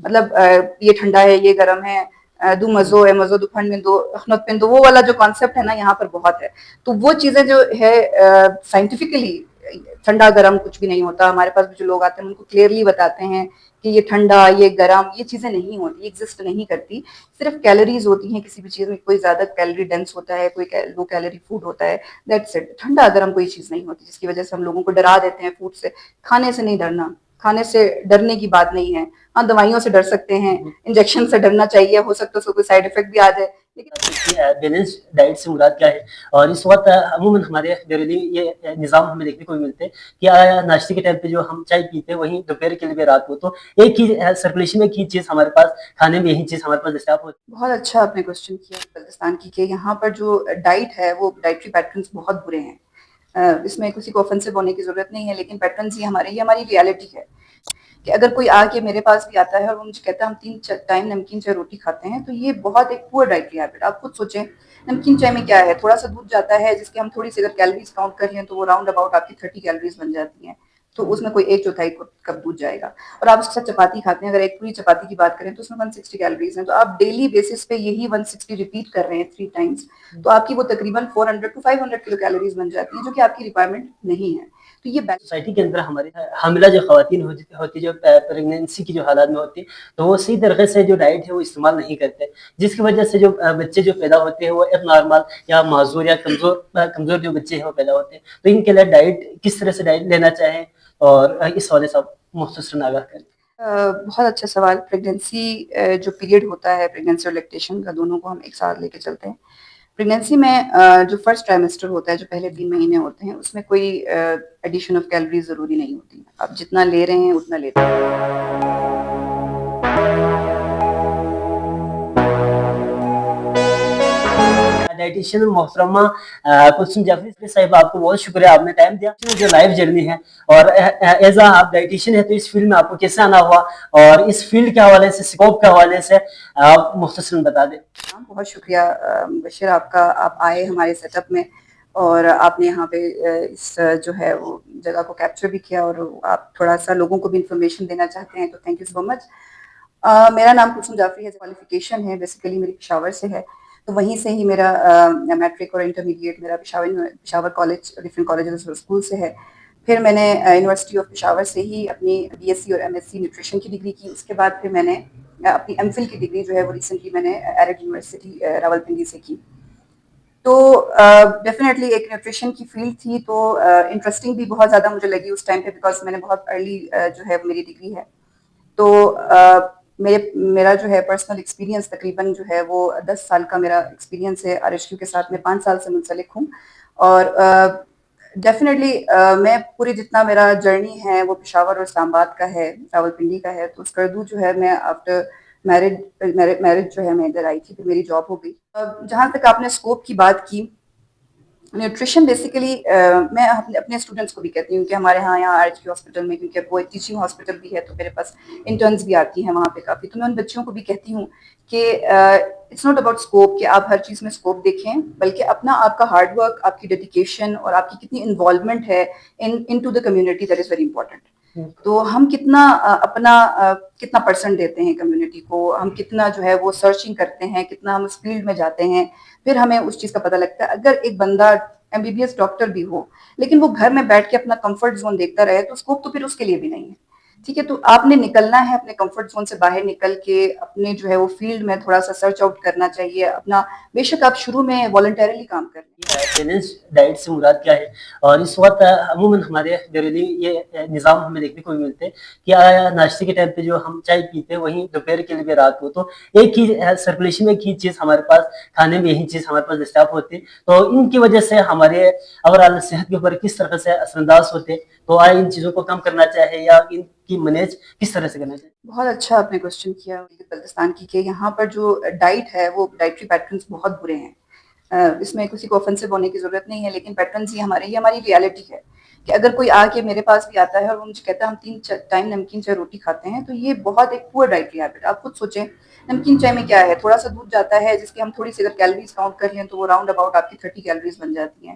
مطلب یہ ٹھنڈا ہے یہ گرم ہے، دو مزو ہے مزو دوپہر میں دو اخنت پہ دو، وہ والا جو کانسیپٹ ہے نا یہاں پر بہت ہے. تو وہ چیزیں جو ہے سائنٹیفکلی ٹھنڈا گرم کچھ بھی نہیں ہوتا. ہمارے پاس بھی جو لوگ آتے ہیں ان کو کلیئرلی بتاتے ہیں کہ یہ ٹھنڈا یہ گرم یہ چیزیں نہیں ہوتی، ایگزسٹ نہیں کرتی. صرف کیلوریز ہوتی ہیں کسی بھی چیز میں، کوئی زیادہ کیلوری ڈینس ہوتا ہے، کوئی لو کیلوری فوڈ ہوتا ہے. That's it. ٹھنڈا گرم کوئی چیز نہیں ہوتی جس کی وجہ سے ہم لوگوں کو ڈرا دیتے ہیں فوڈ سے. کھانے سے نہیں ڈرنا، کھانے سے ڈرنے کی بات نہیں ہے. ہاں دوائیوں سے ڈر سکتے ہیں، انجیکشن سے ڈرنا چاہیے، ہو سکتا ہے اس کو کوئی سائڈ افیکٹ بھی آ جائے. بیلنس ڈائٹ سے مراد کیا ہے؟ اور اس وقت عموماً ہمارے گھریلو یہ نظام ہمیں دیکھنے کو ملتے ہیں کہ ناشتے کے ٹائم پہ جو ہم چائے پیتے ہیں وہیں دوپہر کے لیے رات کو تو ایک ہی سرکولیشن میں ایک ہی چیز ہمارے پاس کھانے میں یہی چیز ہمارے پاس دستیاب ہوتی ہے. بہت اچھا آپ نے کوشچن کیا بلتستان کی کہ یہاں پر جو ڈائٹ ہے وہ ڈائٹری پیٹرنس بہت برے ہیں. اس میں کسی کو آفنسو ہونے کی ضرورت نہیں ہے، لیکن پیٹرنس یہ ہماری ریالٹی ہے کہ اگر کوئی آ کے میرے پاس بھی آتا ہے اور وہ مجھے کہتا ہے ہم 3 ٹائم نمکین چائے روٹی کھاتے ہیں، تو یہ بہت ایک پور ڈائٹری ہیبٹ. آپ خود سوچیں نمکین چائے میں کیا ہے، تھوڑا سا دودھ جاتا ہے جس کے ہم تھوڑی سی اگر کیلوریز کاؤنٹ کر لیں تو وہ راؤنڈ اباؤٹ آپ کی 30 کیلوریز بن جاتی ہیں. تو اس میں کوئی 1/4 کپ دودھ جائے گا. اور آپ اس کے ساتھ چپاتی کھاتے ہیں، اگر ایک پوری چپاتی کی بات کریں تو اس میں 160 کیلوریز ہیں. تو آپ ڈیلی بیسس پہ یہی 160 ریپیٹ کر رہے ہیں 3 ٹائمز، تو آپ کی وہ تقریباً 400 to 500 کلو کیلوریز بن جاتی ہیں جو کہ آپ کی ریکوائرمنٹ نہیں ہے. تو یہ سوسائٹی کے اندر ہمارے حاملہ جو خواتین ہوتی جو پریگنینسی کی جو حالات میں ہوتی تو وہ صحیح طریقے سے جو ڈائٹ ہے وہ استعمال نہیں کرتے، جس کی وجہ سے جو بچے جو پیدا ہوتے ہیں وہ ایب نارمل یا معذور یا کمزور جو بچے ہیں وہ پیدا ہوتے ہیں. تو ان کے لیے ڈائٹ کس طرح سے ڈائٹ لینا چاہیں اور اس حوالے سے آپ مختصراً آگاہ کریں. بہت اچھا سوال. پریگنینسی جو پیریڈ ہوتا ہے، پریگنینسی اور لیکٹیشن کا دونوں کو ہم ایک ساتھ لے کے چلتے ہیں. پریگنینسی میں جو فرسٹ ٹرائمیسٹر ہوتا ہے، جو پہلے 3 مہینے ہوتے ہیں، اس میں کوئی ایڈیشن آف کیلوریز ضروری نہیں ہوتی. آپ جتنا لے رہے ہیں اتنا لیتے ہیں. ڈائٹیشین محترمہ کلثوم جعفری صاحب، آپ کو بہت شکریہ، آپ نے ٹائم دیا. جو لائف جرنی ہے اور ایز آپ ڈائٹیشین ہے تو اس فیلڈ میں آپ کو کیسے آنا ہوا اور اس فیلڈ کے حوالے سے اسکوپ کے حوالے سے آپ مختصراً بتا دیں. بہت شکریہ بشیر آپ کا، آپ آئے ہمارے سیٹ اپ میں اور آپ نے یہاں پہ اس جو ہے وہ جگہ کو کیپچر بھی کیا اور آپ تھوڑا سا لوگوں کو بھی انفارمیشن دینا چاہتے ہیں، تو تھینک یو سو مچ. میرا نام کلثوم جعفری ہے، کوالیفیکیشن ہے بیسیکلی میری پشاور سے ہے. تو وہیں سے ہی میرا میٹرک اور انٹرمیڈیٹ میرا پشاور کالج ڈفرینٹ کالجز اور اسکول سے ہے. پھر میں نے یونیورسٹی آف پشاور سے ہی اپنی بی ایس سی اور ایم ایس سی نیوٹریشن کی ڈگری کی. اس کے بعد پھر میں نے اپنی ایم فل کی ڈگری جو ہے وہ ریسنٹلی میں نے ایرٹ یونیورسٹی راولپنڈی سے کی. تو ڈیفینیٹلی ایک نیوٹریشن کی فیلڈ تھی تو انٹرسٹنگ بھی بہت زیادہ مجھے لگی اس ٹائم پہ، بیکاز میں نے بہت ارلی جو ہے میری ڈگری ہے. تو میرا جو ہے پرسنل ایکسپیرینس تقریباً جو ہے وہ 10 سال کا میرا ایکسپیرینس ہے. آر ایچ کیو کے ساتھ میں 5 سال سے منسلک ہوں. اور ڈیفینیٹلی میں پوری جتنا میرا جرنی ہے وہ پشاور اور اسلام آباد کا ہے، راولپنڈی کا ہے. تو اس کردو جو ہے میں آفٹر میرج جو ہے میں ادھر آئی تھی تو میری جاب ہو گئی. جہاں تک آپ نے اسکوپ کی بات کی، نیوٹریشن بیسیکلی میں اپنے اسٹوڈنٹس کو بھی کہتی ہوں کہ ہمارے یہاں آر ایچ کیو ہاسپٹل میں، کیونکہ وہ ایک ٹیچنگ ہاسپٹل بھی ہے تو میرے پاس انٹرنس بھی آتی ہیں وہاں پہ کافی. تو میں ان بچوں کو بھی کہتی ہوں کہ اٹس ناٹ اباؤٹ اسکوپ کہ آپ ہر چیز میں اسکوپ دیکھیں، بلکہ اپنا آپ کا ہارڈ ورک، آپ کی ڈیڈیکیشن اور آپ کی کتنی انوالومنٹ ہے into the community, that is very important. تو ہم کتنا اپنا کتنا پرسنٹ دیتے ہیں کمیونٹی کو، ہم کتنا جو ہے وہ سرچنگ کرتے ہیں، کتنا ہم اس فیلڈ میں جاتے ہیں، پھر ہمیں اس چیز کا پتہ لگتا ہے. اگر ایک بندہ M B B S doctor بھی ہو لیکن وہ گھر میں بیٹھ کے اپنا کمفرٹ زون دیکھتا رہے تو اسکوپ تو پھر اس کے لیے بھی نہیں ہے. ٹھیک ہے، تو آپ نے نکلنا ہے اپنے کمفرٹ زون سے باہر نکل کے اپنے جو ہے وہ فیلڈ میں تھوڑا سا سرچ آؤٹ کرنا چاہیے اپنا. بے شک آپ شروع میں والنٹیرلی کام کر لیں. بیلنس ڈائٹ سے مراد کیا ہے؟ اور اس وقت عموماً ہمارے گھریلو یہ نظام ہمیں دیکھنے کو ملتے ہیں کہ ناشتے کے ٹائم پہ جو ہم چائے پیتے ہیں وہیں دوپہر کے لیے رات کو تو ایک ہی سرکولیشن میں ایک ہی چیز ہمارے پاس کھانے میں یہی چیز ہمارے پاس دستیاب ہوتی ہے. تو ان کی وجہ سے ہمارے اوور صحت کے اوپر کس طرح سے اثر انداز ہوتے ہیں، تو آئے ان چیزوں کو کم کرنا چاہے یا ان کی مینیج کس طرح سے کرنا چاہیے. بہت اچھا آپ نے کوشچن کیا بلتستان کی کہ یہاں پر جو ڈائٹ ہے وہ ڈائٹری پیٹرنس بہت برے ہیں. اس میں کسی کو آفنسو ہونے کی ضرورت نہیں ہے، لیکن پیٹرنس یہ ہماری ریالٹی ہے کہ اگر کوئی آ کے میرے پاس بھی آتا ہے اور وہ مجھے کہتا ہے ہم 3 ٹائم نمکین چائے روٹی کھاتے ہیں، تو یہ بہت ایک پور ڈائٹری ہیبٹ. آپ خود سوچیں نمکین چائے میں کیا ہے، تھوڑا سا دودھ جاتا ہے جس کے ہم تھوڑی سی اگر کیلوریز کاؤنٹ کر لیں تو وہ راؤنڈ اباؤٹ آپ کی 30 کیلوریز بن جاتی ہیں.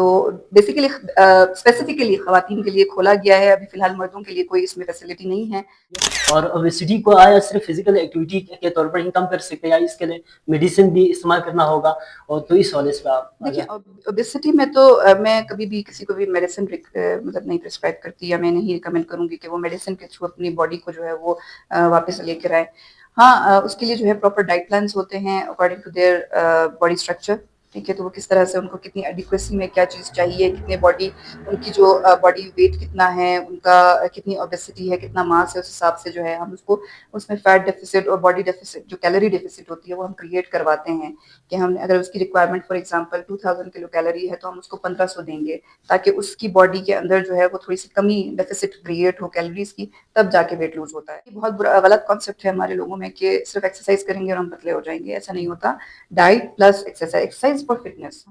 تو بیسیکلی اسپیسیفکلی خواتین کے لیے کھولا گیا ہے, ابھی فی الحال مردوں کے لیے کوئی اس میں فیسلٹی نہیں ہے. اور اوبیسٹی کو آیا صرف فزیکل ایکٹیویٹی کے طور پر ہی کم کر سکتے ہیں یا اس کے لیے میڈیسن بھی استعمال کرنا ہوگا؟ اور تو اس حوالے سے آپ دیکھیں اوبیسٹی میں تو میں کبھی بھی کسی کو بھی میڈیسن مطلب نہیں پرسکرائب کرتی, یا میں نہیں ریکمینڈ کروں گی کہ وہ میڈیسن کے تھرو اپنی باڈی کو جو ہے وہ واپس لے کر آئے. ہاں اس کے لیے جو ہے پراپر ڈائٹ پلانس ہوتے ہیں according to their body structure, ٹھیک ہے, تو وہ کس طرح سے ان کو کتنی ایڈیکویسی میں کیا چیز چاہیے, کتنے باڈی ان کی جو باڈی ویٹ کتنا ہے, ان کا کتنی اوبیسٹی ہے, کتنا ماس ہے, اس حساب سے جو ہے ہم اس کو اس میں فیٹ ڈیفیسٹ اور باڈی ڈیفیسٹ جو کیلوری ڈیفیسٹ ہوتی ہے وہ ہم کریٹ کرواتے ہیں کہ ہم اگر اس کی requirement for example 2000 kilo calorie ہے تو ہم اس کو 1500 دیں گے تاکہ اس کی باڈی کے اندر جو ہے وہ تھوڑی سی کمی ڈیفیسٹ کریٹ ہو کیلوریز کی, تب جا کے ویٹ لوز ہوتا ہے. یہ بہت برا غلط کانسیپٹ ہے ہمارے لوگوں میں کہ صرف ایکسرسائز کریں گے اور ہم پتلے ہو جائیں گے, ایسا نہیں ہوتا. Diet plus exercise for fitness.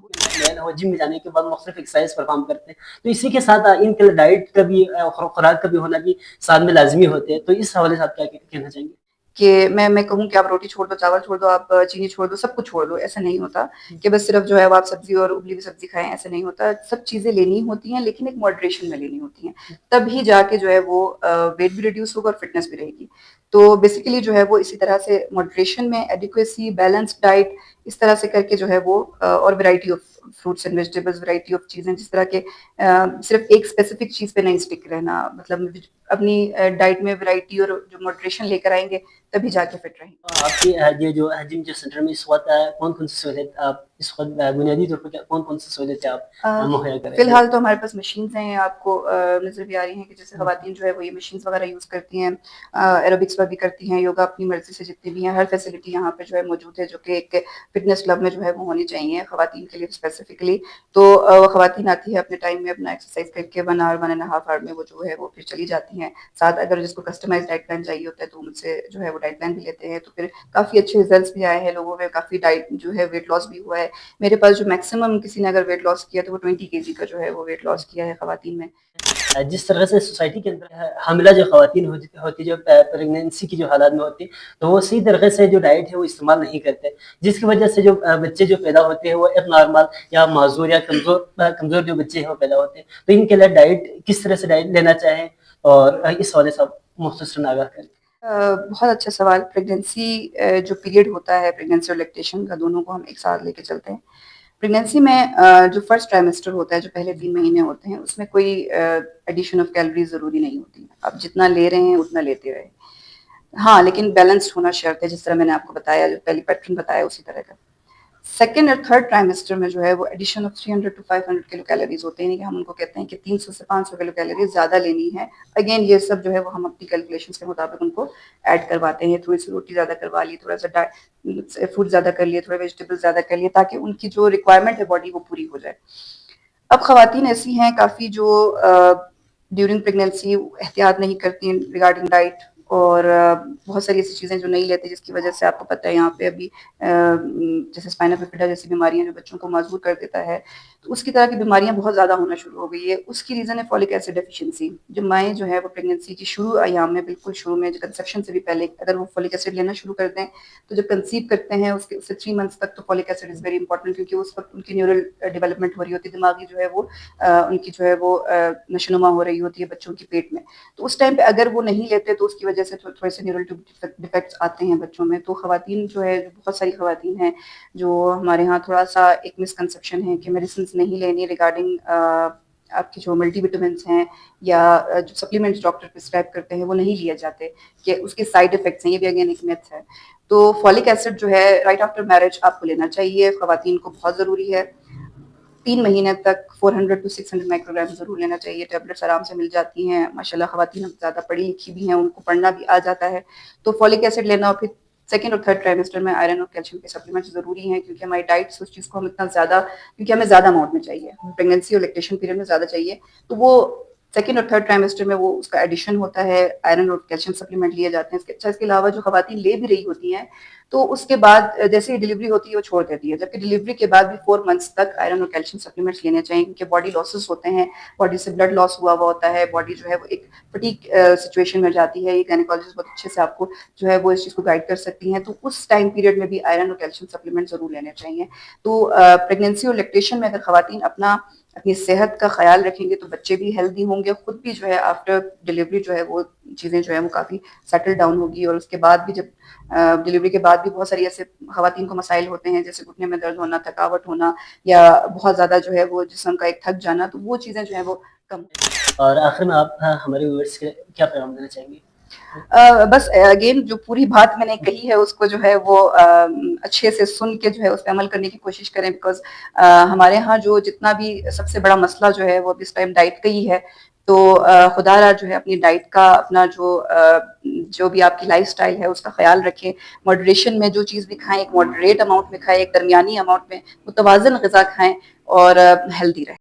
Gym میں جانے کے بعد مختلف ایکسرسائز پرفارم کرتے ہیں, تو اسی کے ساتھ ان کے ڈائٹ کا بھی خوراک کا بھی ہونا بھی ساتھ میں لازمی ہوتے ہیں, تو اس حوالے سے آپ کیا کہنا چاہیں گے؟ کہ میں کہوں کہ آپ روٹی چھوڑ دو, چاول چھوڑ دو, آپ چینی چھوڑ دو, سب کچھ چھوڑ دو, ایسا نہیں ہوتا کہ بس صرف جو ہے وہ آپ سبزی اور ابلی ہوئی سبزی کھائیں, ایسا نہیں ہوتا. سب چیزیں لینی ہوتی ہیں لیکن ایک ماڈریشن میں لینی ہوتی ہیں, تب ہی جا کے جو ہے وہ ویٹ بھی ریڈیوس ہوگا اور فٹنس بھی رہے گی. تو بیسیکلی جو ہے وہ اسی طرح سے ماڈریشن میں ایڈیکویسی, بیلنس ڈائٹ, اس طرح سے کر کے جو ہے وہ اور variety of fruits and vegetables, variety of چیزیں, جس طرح کہ صرف ایک اسپیسیفک چیز پہ نہیں اسٹک رہنا, مطلب اپنی ڈائٹ میں ویرائٹی اور جو موٹریشن لے کر آئیں گے تبھی جا کے فٹ رہیں گے. آپ کی یہ جو جم کے سینٹر میں اس وقت کون کون سی سہولت آپ اس وقت بنیادی طور پر کون کون سی سہولتیں آپ مہیا کریں؟ فی الحال تو ہمارے پاس مشینز ہیں, آپ کو نظر بھی آ رہی ہیں کہ جیسے خواتین جو ہے وہ یہ مشینز وغیرہ یوز کرتی ہیں, ایروبکس بھی کرتی ہیں, یوگا اپنی مرضی سے جتنی بھی ہیں, ہر فیسلٹی یہاں پہ جو ہے موجود ہے جو کہ ایک فٹنس کلب میں جو ہے وہ ہونی چاہیے خواتین کے لیے اسپیسیفکلی. تو خواتین آتی ہے اپنے ٹائم میں اپنا ایکسرسائز کر کے 1 آور 1.5 آور میں وہ جو ہے وہ پھر چلی جاتی ہیں. ساتھ اگر جس کو کسٹمائز ڈائٹ پلان چاہیے ہوتا ہے تو مجھ سے جو ہے وہ ڈائٹ پلان بھی لیتے ہیں. تو پھر کافی اچھے ریزلٹس بھی آئے ہیں لوگوں میں, کافی ڈائٹ جو ہے ویٹ لاس بھی ہوا ہے. میرے پاس جو میکسیمم کسی نے اگر ویٹ لاس کیا تو وہ 20 kg کا جو ہے وہ ویٹ لاس کیا ہے خواتین میں. جس طرح سے سوسائٹی کے اندر حاملہ جو خواتین ہوتی جو پریگنینسی کی جو حالات میں ہوتی تو وہ صحیح طریقے سے جو ڈائٹ ہے وہ استعمال نہیں کرتے, جس کی وجہ سے جو بچے جو پیدا ہوتے ہیں وہ ایب نارمل یا معذور یا کمزور جو بچے ہیں وہ پیدا ہوتے ہیں. تو ان کے لیے ڈائٹ کس طرح سے ڈائٹ لینا چاہیں اور اس حوالے سے آپ مختصراً آگاہ کریں. بہت اچھا سوال. پریگنینسی جو پیریڈ ہوتا ہے, پریگنینسی اور لیکٹیشن کا دونوں کو ہم ایک ساتھ لے کے چلتے ہیں. پریگنینسی میں جو فرسٹ ٹرائمیسٹر ہوتا ہے, جو پہلے 3 مہینے ہوتے ہیں, اس میں کوئی ایڈیشن آف کیلوریز ضروری نہیں ہوتی. آپ جتنا لے رہے ہیں اتنا لیتے رہے, ہاں لیکن بیلنس ہونا شرط ہے, جس طرح میں نے آپ کو بتایا, جو پہلی پیٹرن بتایا اسی طرح کا. سیکنڈ اور تھرڈ ٹرائمیسٹر میں جو ہے وہ addition of 300 to 500 kilo calories ہوتے ہیں, یعنی کہ ہم ان کو کہتے ہیں کہ 300 سے 500 کلو کیلوریز زیادہ لینی ہے. اگین یہ سب جو ہے وہ ہم اپنی کیلکولیشنس کے مطابق ان کو ایڈ کرواتے ہیں, تھوڑی سی روٹی زیادہ کروا لی, تھوڑا سا فروٹ زیادہ کر لیے, تھوڑے ویجیٹیبل زیادہ کر لیے, تاکہ ان کی جو ریکوائرمنٹ ہے باڈی وہ پوری ہو جائے. اب خواتین ایسی ہیں کافی جو ڈیورنگ پریگنینسی احتیاط نہیں کرتی ریگارڈنگ ڈائٹ, اور بہت ساری ایسی چیزیں جو نہیں لیتے, جس کی وجہ سے آپ کو پتہ ہے یہاں پہ ابھی جیسے اسپائنا بفیڈا جیسی بیماریاں جو بچوں کو معذور کر دیتا ہے, تو اس کی طرح کی بیماریاں بہت زیادہ ہونا شروع ہو گئی ہے. اس کی ریزن ہے فولک ایسڈ ڈیفیشنسی. جو مائیں جو ہے وہ پریگنینسی کی شروع ایام میں, بالکل شروع میں, جو کنسیپشن سے بھی پہلے اگر وہ فولک ایسڈ لینا شروع کر دیں, تو جب کنسیو کرتے ہیں اس سے 3 منتھس تک تو folic acid is very important, کیونکہ اس وقت ان کی نیورل ڈیولپمنٹ ہو رہی ہوتی ہے, دماغی جو ہے وہ ان کی جو ہے وہ نشونما ہو رہی ہوتی ہے بچوں کی پیٹ میں. تو اس ٹائم پہ اگر وہ نہیں لیتے تو اس کی وجہ سے تھوڑے سے نیورل ڈیفیکٹس آتے ہیں بچوں میں. تو خواتین جو ہے, بہت ساری خواتین ہیں جو ہمارے ہاں تھوڑا سا ایک مسکنسیپشن ہے کہ میڈیسنس نہیں لینی ریگارڈنگ آپ کی جو ملٹی وٹامنس ہیں یا جو سپلیمنٹس ڈاکٹر پرسکرائب کرتے ہیں وہ نہیں لیے جاتے, کہ اس کے سائڈ افیکٹس ہیں. یہ بھی اگین ایک میتھ ہے. تو فولک ایسڈ جو ہے رائٹ آفٹر میرج آپ کو لینا چاہیے, خواتین کو بہت ضروری ہے. 3 مہینے تک 400 to 600 مائکرو گرام ضرور لینا چاہیے. ٹیبلٹس آرام سے مل جاتی ہیں ماشاء اللہ, خواتین زیادہ پڑھی لکھی بھی ہیں, ان کو پڑھنا بھی آ جاتا ہے. تو فولک ایسڈ لینا, اور پھر سیکنڈ اور تھرڈ ٹرائمیسٹر میں آئرن اور کیلشیم کے سپلیمنٹس ضروری ہیں, کیونکہ ہماری ڈائٹس اس چیز کو ہم اتنا زیادہ, کیونکہ ہمیں زیادہ اماؤنٹ میں چاہیے, پریگنینسی اور لیکٹیشن پیریڈ میں زیادہ چاہیے. تو وہ سیکنڈ اور تھرڈ ٹرائمیسٹر میں وہ اس کا ایڈیشن ہوتا ہے, آئرن اور کیلشیم سپلیمنٹ لیے جاتے ہیں. اس کے علاوہ جو خواتین لے بھی رہی ہوتی ہیں تو اس کے بعد جیسے ہی ڈلیوری ہوتی ہے وہ چھوڑ دیتی ہے, جبکہ ڈلیوری کے بعد بھی 4 منتھس تک آئرن اور کیلشیم سپلیمنٹس لینے چاہیے, کیونکہ باڈی لاسز ہوتے ہیں, باڈی سے بلڈ لاس ہوا ہوتا ہے, باڈی جو ہے وہ ایک فٹیگ سچویشن میں جاتی ہے. یہ گائنیکالوجسٹ بہت اچھے سے آپ کو جو ہے وہ اس چیز کو گائڈ کر سکتی ہیں. تو اس ٹائم پیریڈ میں بھی آئرن اور کیلشیم سپلیمنٹ ضرور لینے چاہیے. تو پریگنینسی اور لیکٹیشن میں اگر خواتین اپنا اپنی صحت کا خیال رکھیں گے تو بچے بھی ہیلدی ہوں گے، خود بھی جو ہے آفٹر ڈلیوری جو ہے وہ چیزیں جو ہے وہ کافی سیٹل ڈاؤن ہوگی، اور اس کے بعد بھی جب ڈلیوری کے بعد بھی بہت ساری ایسے خواتین کو مسائل ہوتے ہیں جیسے گھٹنے میں درد ہونا، تھکاوٹ ہونا، یا بہت زیادہ جو ہے وہ جسم کا ایک تھک جانا، تو وہ چیزیں جو ہیں وہ کم۔ اور آخر میں آپ ہمارے ویورز کے کیا پیغام دینا چاہیں گے؟ بس اگین جو پوری بات میں نے کہی ہے اس کو جو ہے وہ اچھے سے سن کے جو ہے اس پہ عمل کرنے کی کوشش کریں، بیکاز ہمارے ہاں جو جتنا بھی سب سے بڑا مسئلہ جو ہے وہ اس ٹائم ڈائٹ کا ہی ہے، تو خدا را جو ہے اپنی ڈائٹ کا، اپنا جو بھی آپ کی لائف سٹائل ہے اس کا خیال رکھیں، ماڈریشن میں جو چیز بھی کھائیں ایک ماڈریٹ اماؤنٹ میں کھائیں، ایک درمیانی اماؤنٹ میں متوازن غذا کھائیں، اور ہیلدی رہیں۔